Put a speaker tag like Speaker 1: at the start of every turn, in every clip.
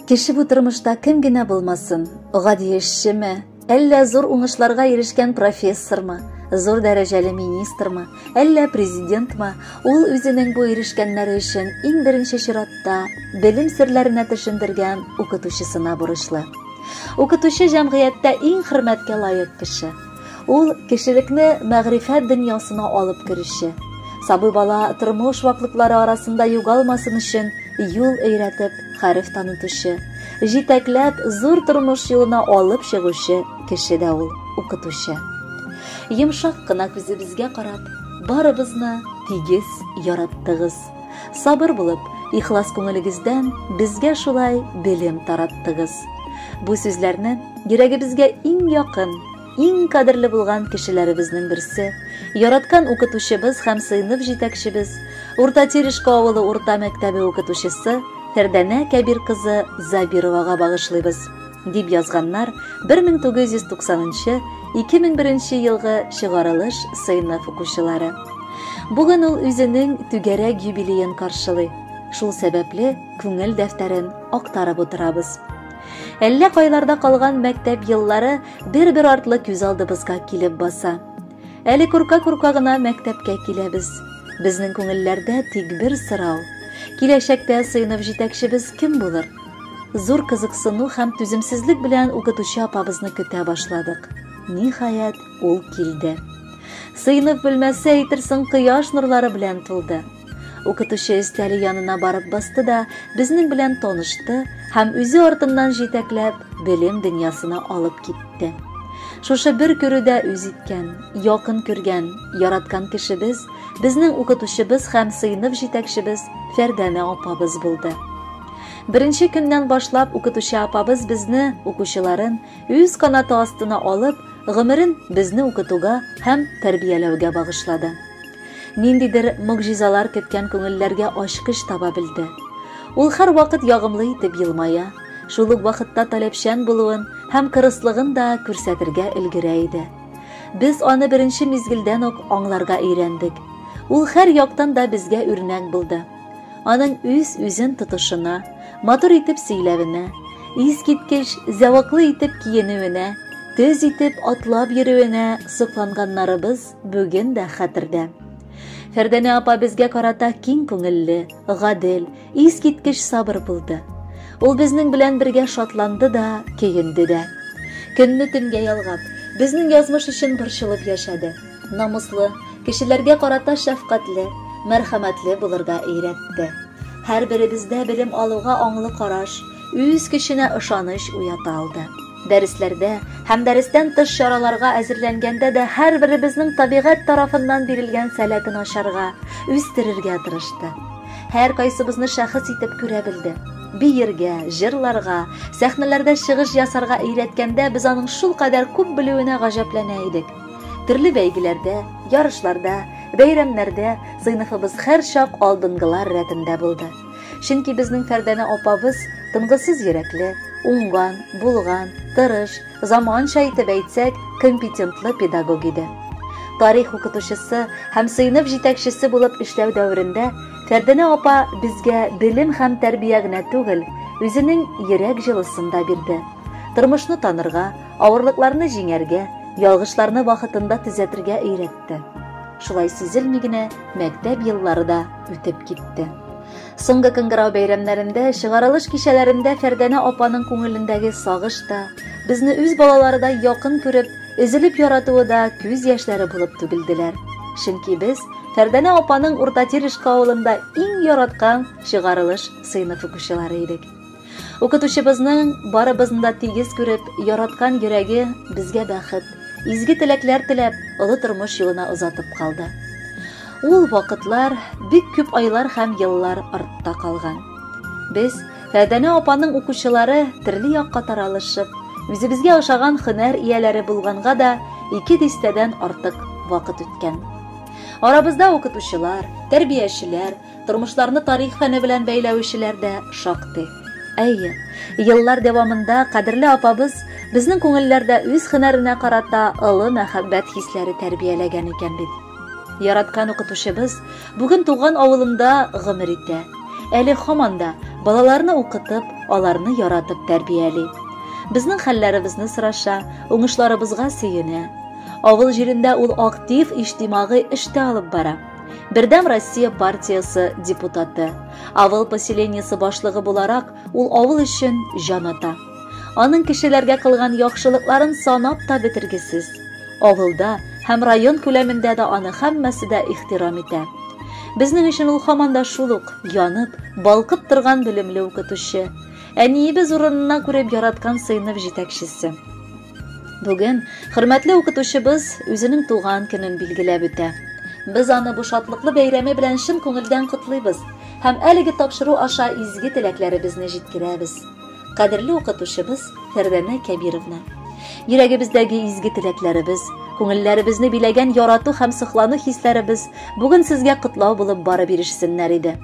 Speaker 1: Кеше бу тормышта кем генә булмасын, гади эшчеме, әллә зур уңышларга ирешкән профессормы, зур дәрәҗәле министрмы, әллә президентмы, ул үзенең бу ирешкәннәре өчен иң беренче чиратта белем серләренә төшендергән укытучысына бурычлы. Укытучы җәмгыятьтә иң хөрмәткә лаек кеше. Ул кешелекне мәгърифәт дөньясына алып керүче. Сабый бала тормыш ваклыклары арасында югалмасын өчен юл өйрәтеп, хәреф танытучы, җитәкләп зур тормыш юлына алып чыгучы кеше дә ул, укытучы. Йомшак кына күзебезгә карап, барыбызны тигез яраттыгыз. Сабыр булып, ихлас күңелегездән безгә шулай белем тараттыгыз. Бу сүзләрне йөрәгебезгә иң якын, иң кадерле булган кешеләребезнең берсе, яраткан укытучыбыз һәм сыйныф җитәкчебез, Урта Терешка авылы урта мәктәбе укытучысы Фәрдәнә Кәбир кызы Забировага багышлыйбыз, дип язганнар 1990-2001 елгы чыгарылыш сыйныф укучылары. Бүген ул үзенең түгәрәк юбилеен каршылый. Шул сәбәпле күңел дәфтәрен актарып утырабыз. Әллә кайларда калган мәктәп еллары бер-бер артлы күз алдыбызга килеп баса. Әле курка-курка гына мәктәпкә киләбез. Безнең күңелләрдә тик бер сорау: киләчәктә сыйныф җитәкчебез кем булыр? Зур кызыксыну һәм түземсезлек белән укытучы апабызны көтә башладык. Ниһаять, ул килде. Сыйныф бүлмәсе әйтерсең кояш нурлары белән тулды. Укытучы өстәле янына барып басты да безнең белән танышты һәм үзе артыннан җитәкләп белем дөньясына алып китте. Шушы бер күрүдә үз иткән, якын күргән, яраткан кешебез, безнең укытучыбыз һәм сыйныф җитәкчебез Фәрдәнә апабыз булды. Беренче көннән башлап укытучы апабыз безне, укучыларын, үз канаты астына алып, гомерен безне укытуга һәм тәрбияләүгә багышлады. Ниндидер мөгъҗизалар көткән күңелләргә ачкыч таба белде. Ул һәр вакыт ягымлы итеп елмая, шул ук вакытта таләпчән булуын һәм кырыслыгын да күрсәтергә өлгерә иде. Без аны беренче мизгелдән үк аңларга өйрәндек. Ул һәр яктан да безгә үрнәк булды. Аның үзен тотышына, матур итеп сөйләвенә, искиткеч, зәвыклы итеп киенүенә, төз итеп атлап йөрүенә сокланганнарыбыз бүген дә хәтердә. Фәрдәнә апа безгә карата киң күңелле, гадел, искиткеч сабыр булды. Ул безнең белән бергә шатланды да, көенде дә. Көнне төнгә ялгап, безнең язмыш өчен борчылып яшәде. Намуслы, кешеләргә карата шәфкатьле, мәрхәмәтле булырга өйрәтте. Һәр беребездә белем алуга аңлы караш, үз көченә ышаныч уята алды. Дәресләрдә һәм дәрестән тыш чараларга әзерләнгәндә дә һәр беребезнең табигать тарафыннан бирелгән сәләтен ашарга, үстерергә тырышты. Һәр кайсыбызны шәхес итеп күрә белде. Биергә, җырларга, сәхнәләрдә чыгыш ясарга өйрәткәндә без аның шул кадәр күп белүенә гаҗәпләнә идек. Төрле бәйгеләрдә, ярышларда, бәйрәмнәрдә сыйныфыбыз һәр чак алдынгылар рәтендә булды. Чөнки безнең Фәрдәнә апабыз тынгысыз йөрәкле, уңган, булган, тырыш, заманча итеп әйтсәк, компетентлы педагог иде. Тарих укытучысы һәм сыйныф җитәкчесе булып эшләү дәверендә Фәрдәнә апа безгә белем һәм тәрбия генә түгел, үзенең йөрәк җылысын да бирде. Тормышны танырга, авырлыкларны җиңәргә, ялгышларны вакытында төзәтергә өйрәтте. Шулай сизелми генә мәктәп еллары да үтеп китте. Соңгы кыңгырау бәйрәмнәрендә, чыгарылыш кичәләрендә Фәрдәнә апаның күңелендәге сагыш та, безне үз балаларыдай якын күреп, изелеп яратуы да күз яшьләре булып түгелделәр. Чөнки без Фәрдәнә апаның Урта Терешка авылында иң яраткан чыгарылыш сыйныф укучылары идек. Укытучыбызның барыбызны да тигез күреп, яраткан йөрәге безгә бәхет, изге теләкләр теләп, олы тормыш юлына озатып калды. Ул вакытлар бик күп айлар һәм еллар артта калган. Без Фәрдәнә апаның укучылары төрле якка таралышып, үзебезгә ошаган һөнәр ияләре булганга да 2 дистәдән артык вакыт үткән. Арабызда укытучылар, тәрбиячеләр, тормышларны тарих фәне белән бәйләүчеләр дә шактый. Әйе, еллар дәвамында кадерле апабыз безнең күңелләрдә үз һөнәренә карата олы мәхәббәт хисләре тәрбияләгән икән бит. Яраткан укытучыбыз бүген туган авылында гомер итә. Әле һаман да балаларны укытып, аларны яратып тәрбияли. Безнең хәлләребезне сораша, уңышларыбызга сөенә. Авыл җирендә ул актив иҗтимагый эштә алып бара. Бердәм Россия партиясы депутаты. Авыл поселениясы башлыгы буларак, ул авыл өчен җан ата. Аның кешеләргә кылган яхшылыкларын санап та бетергесез. Авылда һәм район күләмендә дә аны һәммәсе дә ихтирам итә. Безнең өчен ул һаман да шул ук янып, балкып торган белемле укытучы. Әниебез урынына күреп яраткан сыйныф җитәкчесе. Бүген хөрмәтле укытучыбыз үзенең туган көнен билгеләп үтә. Без аны бу шатлыклы бәйрәме белән чын күңелдән котлыйбыз һәм әлеге тапшыру аша изге теләкләребезне җиткерәбез. Кадерле укытучыбыз Фәрдәнә Кәбировна. Йөрәгебездәге изге теләкләребез, күңелләребезне биләгән ярату һәм сыклану хисләребез бүген сезгә котлау булып барып ирешсеннәр иде.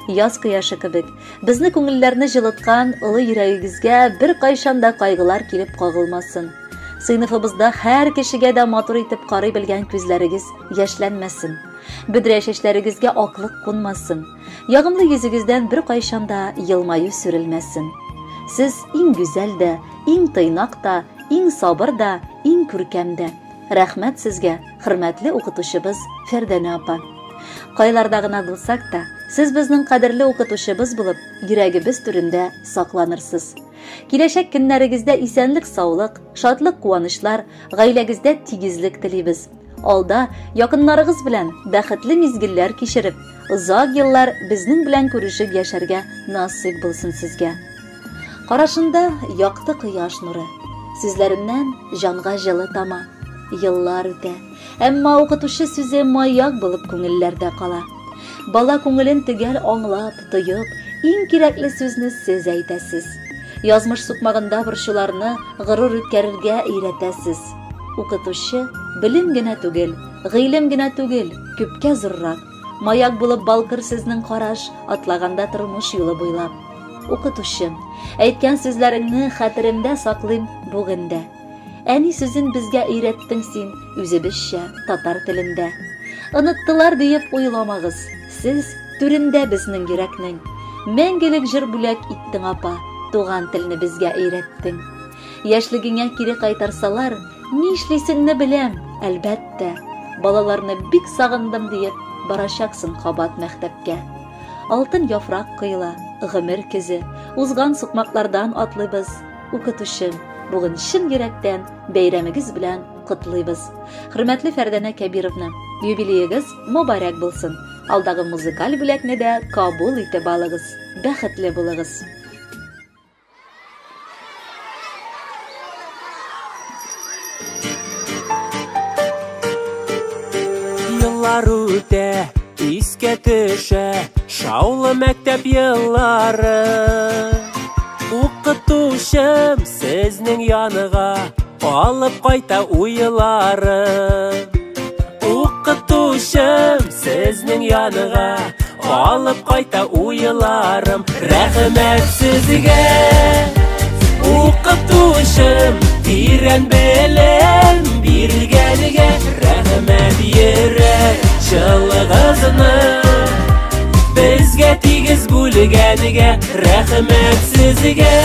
Speaker 1: Яз кояшы кебек, безне күңелләрне җылыткан олы йөрәгегезгә бер кайчан да кайгылар килеп кагылмасын. Сыйныфыбызда һәр кешегә дә матур итеп карый белгән күзләрегез яшьләнмәсен. Бөдрә чәчләрегезгә аклык кунмасын. Ягымлы йөзегездән бер кайчан да елмаю сүрелмәсен. Сез иң гүзәл дә, иң тыйнак та, иң сабыр да, иң күркәм дә. Рәхмәт сезгә, хөрмәтле укытучыбыз Фәрдәнә апа. Кайларда гына булсак та, сез безнең кадерле укытучыбыз булып, йөрәгебез түрендә сакланырсыз. Киләчәк көннәрегездә исәнлек, саулык, шатлык, куанычлар, гаиләгездә тигезлек телибез. Алда якыннарыгыз белән бәхетле мизгелләр кичереп, озак еллар безнең белән күрешеп яшәргә насыйп булсын сезгә. Карашында якты кояш нуры, сүзләреннән җанга җылы тама. Еллар үтә, әмма укытучы сүзе маяк булып күңелләрдә кала. Бала күңелен төгәл аңлап, тоеп, иң кирәкле сүзне сез әйтәсез. Язмыш сукмагында борчуларны горур үткәрергә өйрәтәсез. Укытучы белем генә түгел, гыйлем генә түгел, күпкә зуррак. Маяк булып балкыр сезнең караш, атлаганда тормыш юлы буйлап. Укытучы, әйткән сүзләреңне хәтеремдә саклыйм бүген дә. Әни сүзен безгә өйрәттең син, үзебезчә, татар телендә. Оныттылар диеп уйламагыз, сез түрендә безнең йөрәкнең. Мәңгелек җыр бүләк иттең апа, туган телне безгә өйрәттең. Яшьлегеңә кире кайтарсалар, нишлисеңне беләм, әлбәттә. Балаларны бик сагындым диеп, барачаксың кабат мәктәпкә. Алтын яфрак кыйла, гомер көзе, узган сукмаклардан атлыйбыз. Укытучым, бүген чын йөрәктән бәйрәмегез белән котлыйбыз. Хөрмәтле Фәрдәнә Кәбировна, юбилеегез мөбарәк булсын. Алдагы музыкаль бүләкне дә кабул итеп алыгыз. Бәхетле булыгыз.
Speaker 2: Еллар үтә, искә төшә, шаулы мәктәп еллары. Укытучым сезнең яныга алып кайта уйлары. Укытучым сезнең яныга алып кайта уйларым. Рәхмәт сезгә, укытучым, тирән белем биргәнгә. Рәхмәт йөрәк җылыгызны безгә тигез бүлгәнгә. Рәхмәт сезгә,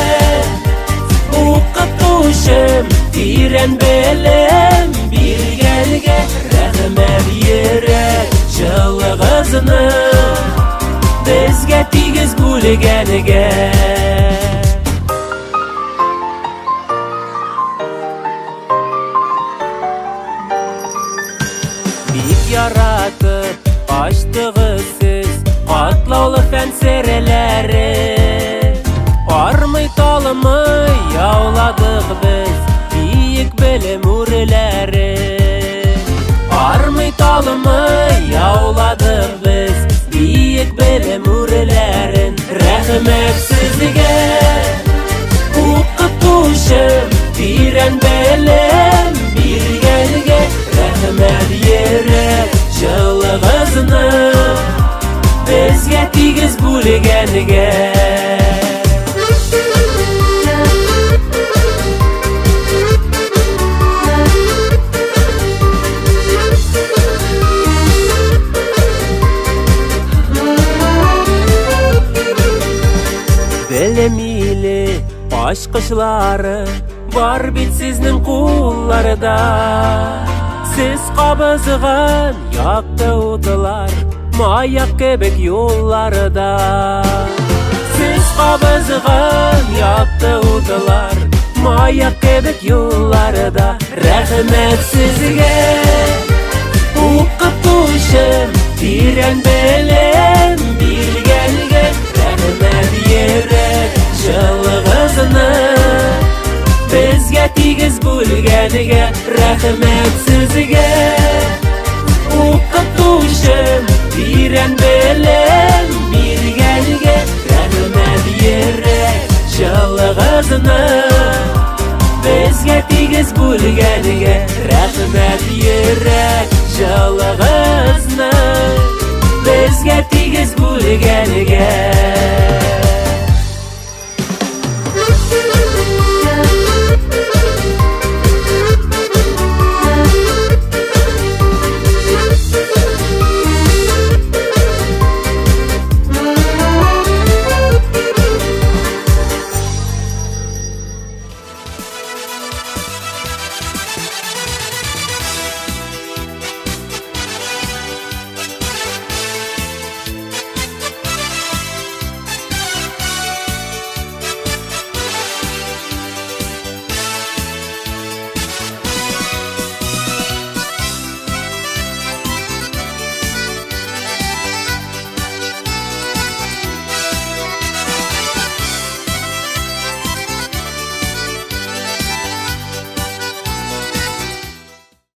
Speaker 2: укытучым, тирән белем биргәнгә. Рәхмәт йөрәк җылыгызны безгә тигез бүлгәнгә. Яратып ачтыгыз сез катлаулы фән серләре. Армый талымый яуладык без биек белем үрләре. Армый талымый яуладык без биек белем үрләрен. Рәхмәт сезгә, укытучым, тирән белем биргәнгә. Рәхмәт йөрәк җылыгызны безгә тигез бүлгәнгә. Білімейлі ашқышлары бар бит сіздің қолларда. Сіз қабызған яқты ұтылар маяк кебек yollarda. Сіз қабызған яқты ұтылар маяк кебек yollarda. Рәхмәт сізге оқытушым, тирән белем биргәнгә. Рәхмәт йөрәк җылыгызны безгә тигез бүлгәнгә. Рәхмәт сезгә оқытушым, тирән белем биргәнгә. Рәхмәт йөрәк җылыгызны безгә тигез бүлгәнгә. Рәхмәт йөрәк җылыгызны безгә тигез бүлгәнгә.